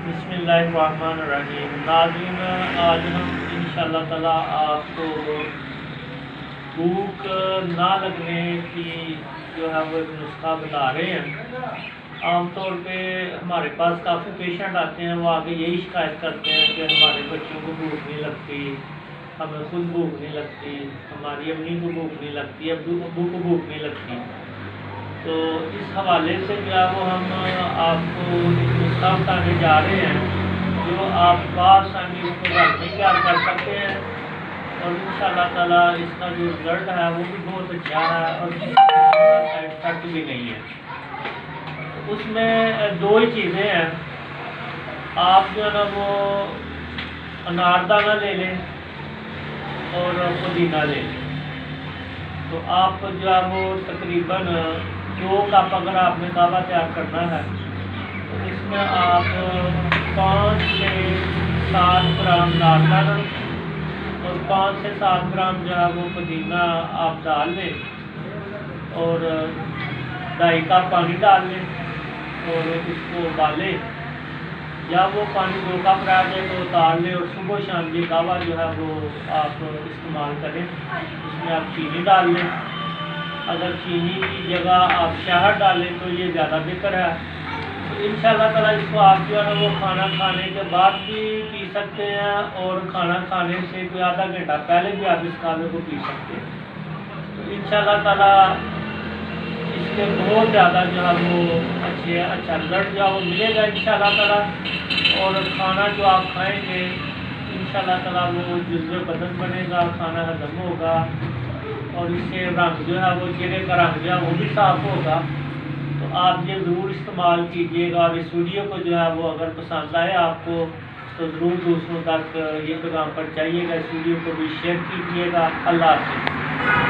بسم اللہ الرحمن الرحیم۔ ناظرین، آج ہم انشاءاللہ تعالیٰ آپ کو بھوک نہ لگنے کی جو ہے وہ ایک نسخہ بتا رہے ہیں۔ عام طور پہ ہمارے پاس کافی پیشنٹ آتے ہیں، وہ آگے یہی شکایت کرتے ہیں کہ ہمارے بچوں کو بھوک نہیں لگتی، ہمیں خود بھوک نہیں لگتی، ہماری امی کو بھوک نہیں لگتی، ابو کو بھوک نہیں لگتی۔ تو اس حوالے سے جو ہے وہ ہم آپ کو ایک نسخہ بتانے جا رہے ہیں جو آپ بآسانی اس کو گھر میں تیار کر سکتے ہیں، اور انشاءاللہ تعالیٰ اس کا جو رزلٹ ہے وہ بھی بہت اچھا ہے اور سائڈ افیکٹ بھی نہیں ہے۔ اس میں دو ہی چیزیں ہیں، آپ جو ہے نا وہ اناردانہ لے لیں اور پودینہ لے لیں۔ تو آپ جو ہے وہ تقریباً 2 کپ اگر آپ نے کعوہ تیار کرنا ہے تو اس میں آپ 5 سے 7 گرام اناردانہ اور 5 سے 7 گرام جو ہے وہ پودینہ آپ ڈال لیں، اور 2.5 کپ پانی ڈال لیں اور اس کو ابالیں، یا وہ پانی 2 کپ رہ جائے تو اتار لیں، اور صبح شام یہ کعوہ جو ہے وہ آپ استعمال کریں۔ اس میں آپ چینی ڈال لیں، اگر چینی کی جگہ آپ شہد ڈالیں تو یہ زیادہ بہتر ہے۔ تو انشاءاللہ تعالیٰ اس کو آپ جو ہے نا وہ کھانا کھانے کے بعد بھی پی سکتے ہیں، اور کھانا کھانے سے کوئی آدھا گھنٹہ پہلے بھی آپ اس کعوے کو پی سکتے ہیں۔ تو انشاءاللہ تعالیٰ اس کے بہت زیادہ جو ہے وہ اچھا رزلٹ جو ہے وہ ملے گا انشاءاللہ تعالیٰ، اور کھانا جو آپ کھائیں گے انشاءاللہ تعالیٰ وہ جزو بدن بنے گا، کھانا ہضم ہوگا، اور اس سے رنگ جو ہے وہ چہرے کا رنگ جو ہے وہ بھی صاف ہوگا۔ تو آپ یہ ضرور استعمال کیجئے گا، اور اس ویڈیو کو جو ہے وہ اگر پسند آئے آپ کو تو ضرور دوسروں تک یہ پیغام پہنچائیے گا، اس ویڈیو کو بھی شیئر کیجئے گا۔ اللہ حافظ۔